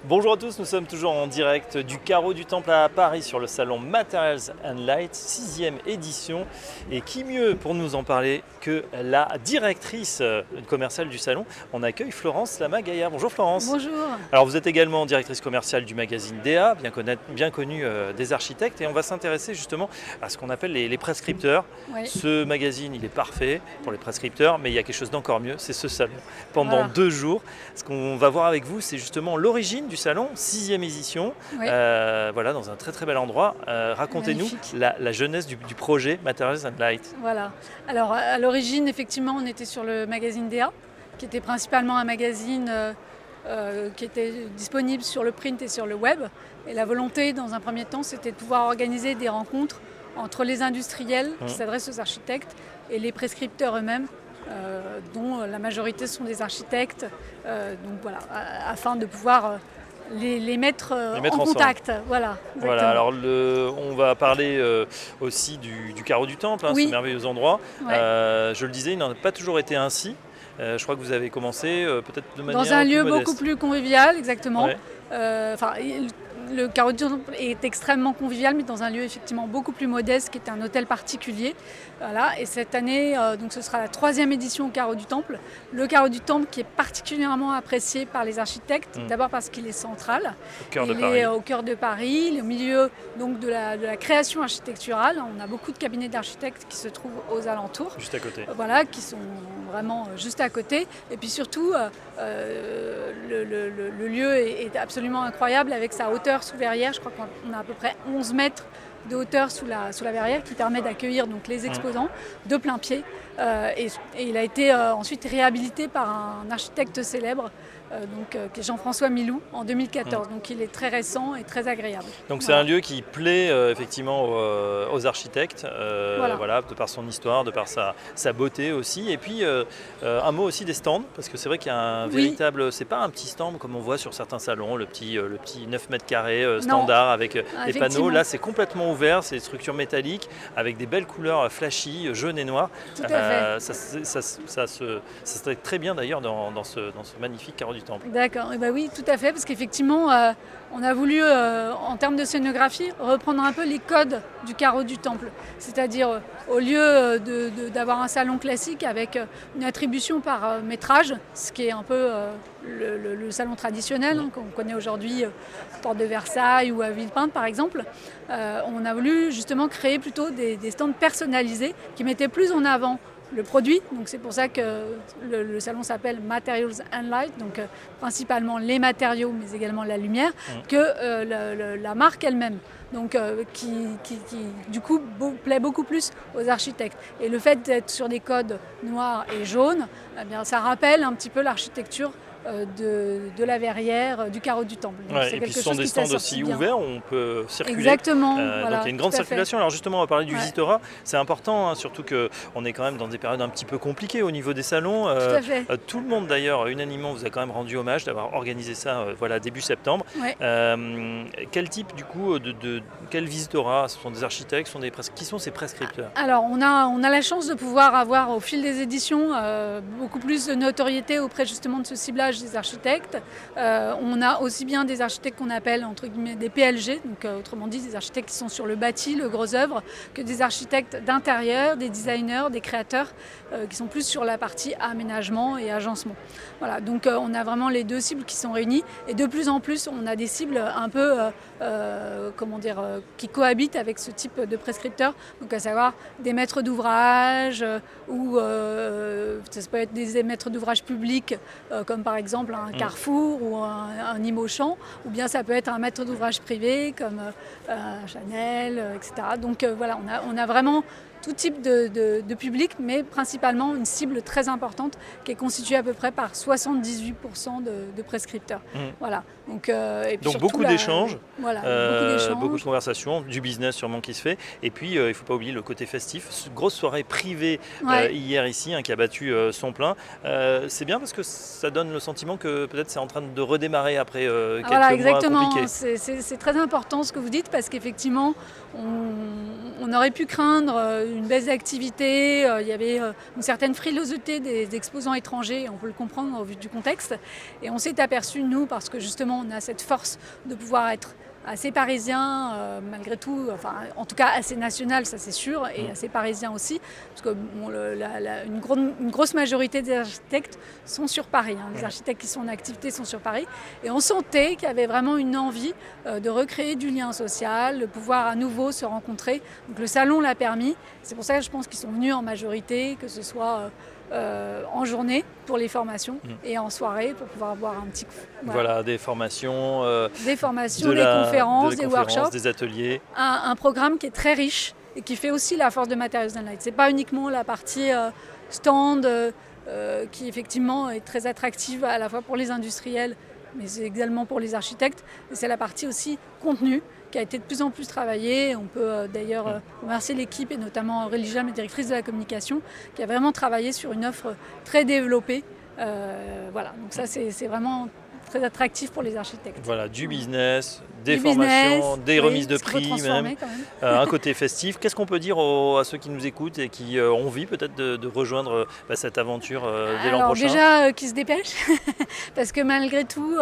Bonjour à tous, nous sommes toujours en direct du Carreau du Temple à Paris sur le salon Materials and Light, 6e édition. Et qui mieux pour nous en parler que la directrice commerciale du salon. On accueille Florence Lama-Gaillard. Bonjour Florence. Bonjour. Alors vous êtes également directrice commerciale du magazine DA, bien connu des architectes. Et on va s'intéresser justement à ce qu'on appelle les prescripteurs. Oui. Ce magazine, il est parfait pour les prescripteurs, mais il y a quelque chose d'encore mieux, c'est ce salon. Pendant 2 jours, ce qu'on va voir avec vous, c'est justement l'origine du salon, 6e édition, Oui. voilà, dans un très très bel endroit. Racontez-nous la jeunesse du projet Materials and Light. Voilà. Alors à l'origine, effectivement, on était sur le magazine DA, qui était principalement un magazine qui était disponible sur le print et sur le web. Et la volonté, dans un premier temps, c'était de pouvoir organiser des rencontres entre les industriels qui s'adressent aux architectes et les prescripteurs eux-mêmes, dont la majorité sont des architectes. Donc voilà, afin de pouvoir les mettre en contact. Voilà, alors on va parler aussi du Carreau du Temple, Oui. ce merveilleux endroit. Ouais. Je le disais, il n'en a pas toujours été ainsi. Je crois que vous avez commencé peut-être de manière dans un lieu modeste. beaucoup plus convivial, exactement. Ouais. Le Carreau du Temple est extrêmement convivial, mais dans un lieu effectivement beaucoup plus modeste, qui est un hôtel particulier. Voilà. Et cette année, donc ce sera la 3e édition au Carreau du Temple. Le Carreau du Temple qui est particulièrement apprécié par les architectes, d'abord parce qu'il est central. Il est au cœur de Paris, il est au milieu donc, de la création architecturale. On a beaucoup de cabinets d'architectes qui se trouvent aux alentours. Juste à côté. Voilà, qui sont vraiment juste à côté. Et puis surtout, le lieu est absolument incroyable avec sa hauteur sous verrière. Je crois qu'on a à peu près 11 mètres de hauteur sous la verrière qui permet d'accueillir donc, les exposants de plein pied. Et il a été ensuite réhabilité par un architecte célèbre, qui est Jean-François Milou, en 2014. Donc il est très récent et très agréable. Donc c'est un lieu qui plaît effectivement aux architectes, voilà, de par son histoire, de par sa beauté aussi. Et puis un mot aussi des stands, parce que c'est vrai qu'il y a un véritable... C'est pas un petit stand comme on voit sur certains salons, le petit 9 mètres carrés standard avec les panneaux. Là c'est complètement ouvert, c'est des structures métalliques avec des belles couleurs flashy, jaune et noir. Tout à fait. Ça se traite très bien d'ailleurs dans ce magnifique Carreau du Temple. D'accord, et oui, tout à fait, parce qu'effectivement, on a voulu, en termes de scénographie, reprendre un peu les codes du Carreau du Temple. C'est-à-dire, au lieu d'avoir un salon classique avec une attribution par métrage, ce qui est un peu le salon traditionnel qu'on connaît aujourd'hui, Porte de Versailles ou à Villepinte par exemple, on a voulu justement créer plutôt des stands personnalisés qui mettaient plus en avant le produit, donc c'est pour ça que le salon s'appelle Materials and Light, donc principalement les matériaux mais également la lumière, que la marque elle-même, donc qui du coup plaît beaucoup plus aux architectes. Et le fait d'être sur des codes noirs et jaunes, eh bien, ça rappelle un petit peu l'architecture de la verrière, du Carreau du Temple. Donc, et puis ce sont des stands aussi ouverts où on peut circuler. Exactement. Donc il y a une grande circulation. Alors justement, on va parler du Visitora. C'est important, surtout qu'on est quand même dans des périodes un petit peu compliquées au niveau des salons. Tout à fait. Tout le monde d'ailleurs, unanimement, vous a quand même rendu hommage d'avoir organisé ça début septembre. Ouais. Quel type du coup quel Visitora? Ce sont des architectes, qui sont ces prescripteurs? Alors on a la chance de pouvoir avoir au fil des éditions beaucoup plus de notoriété auprès justement de ce ciblage des architectes. On a aussi bien des architectes qu'on appelle entre guillemets des PLG, donc autrement dit des architectes qui sont sur le bâti, le gros œuvre, que des architectes d'intérieur, des designers, des créateurs qui sont plus sur la partie aménagement et agencement. Voilà, donc on a vraiment les deux cibles qui sont réunies et de plus en plus on a des cibles un peu qui cohabitent avec ce type de prescripteurs, donc à savoir des maîtres d'ouvrage ou ça peut être des maîtres d'ouvrage publics comme par exemple un Carrefour ou un Imauchamp, ou bien ça peut être un maître d'ouvrage privé comme Chanel, etc. Donc voilà, on a vraiment tout type de public, mais principalement une cible très importante qui est constituée à peu près par 78% de prescripteurs. Voilà. Donc beaucoup d'échanges, beaucoup de conversations, conversations, du business sûrement qui se fait. Et puis il ne faut pas oublier le côté festif. Grosse soirée privée hier ici, qui a battu son plein. C'est bien parce que ça donne le sentiment que peut-être c'est en train de redémarrer après quelques mois compliqués. C'est très important ce que vous dites, parce qu'effectivement on aurait pu craindre une baisse d'activité, il y avait une certaine frilosité des exposants étrangers, on peut le comprendre au vu du contexte. Et on s'est aperçu, nous, parce que justement on a cette force de pouvoir être assez parisien, malgré tout, enfin en tout cas assez national, ça c'est sûr, et assez parisien aussi, parce que une grosse majorité des architectes sont sur Paris. Les architectes qui sont en activité sont sur Paris. Et on sentait qu'il y avait vraiment une envie de recréer du lien social, de pouvoir à nouveau se rencontrer. Donc le salon l'a permis. C'est pour ça que je pense qu'ils sont venus en majorité, que ce soit en journée pour les formations et en soirée pour pouvoir boire un petit coup. Voilà, des formations, des conférences, des workshops, des ateliers. Un programme qui est très riche et qui fait aussi la force de Materials and Light. Ce n'est pas uniquement la partie stand qui effectivement est très attractive à la fois pour les industriels mais c'est également pour les architectes. Et c'est la partie aussi contenu qui a été de plus en plus travaillée. On peut d'ailleurs remercier l'équipe et notamment Aurélie Jam, la directrice de la communication, qui a vraiment travaillé sur une offre très développée. Voilà, donc ça c'est vraiment très attractif pour les architectes. Voilà, du business, des formations, des remises de prix même, un côté festif. Qu'est-ce qu'on peut dire à ceux qui nous écoutent et qui ont envie peut-être de rejoindre cette aventure dès l'an prochain? Déjà, qu'ils se dépêchent, parce que malgré tout,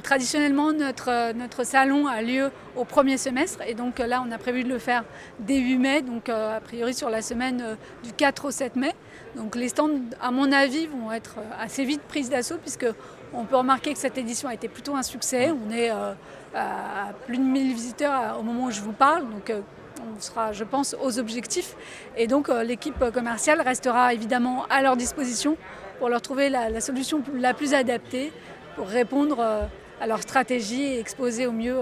traditionnellement, notre salon a lieu au premier semestre, et donc là, on a prévu de le faire dès 8 mai, donc a priori sur la semaine du 4 au 7 mai. Donc les stands, à mon avis, vont être assez vite prises d'assaut, puisque on peut remarquer que cette édition a été plutôt un succès. On est à plus de 1000 visiteurs au moment où je vous parle, donc on sera, je pense, aux objectifs. Et donc l'équipe commerciale restera évidemment à leur disposition pour leur trouver la solution la plus adaptée pour répondre à leur stratégie et exposer au mieux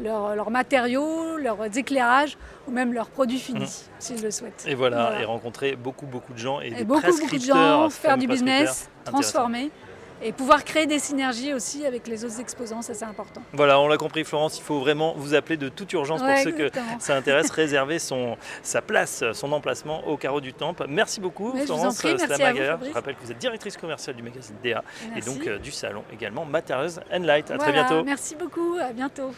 leurs matériaux, leurs éclairages ou même leurs produits finis, s'ils le souhaitent. Et voilà, et rencontrer beaucoup de gens et des beaucoup de gens, faire du business, transformer. Et pouvoir créer des synergies aussi avec les autres exposants, ça c'est important. Voilà, on l'a compris Florence, il faut vraiment vous appeler de toute urgence pour ceux que ça intéresse, réserver sa place, son emplacement au carreau du Temple. Merci beaucoup Florence Slamaguer. Je rappelle que vous êtes directrice commerciale du magazine DA et donc du salon également Materials and Light. À très bientôt. Merci beaucoup, à bientôt.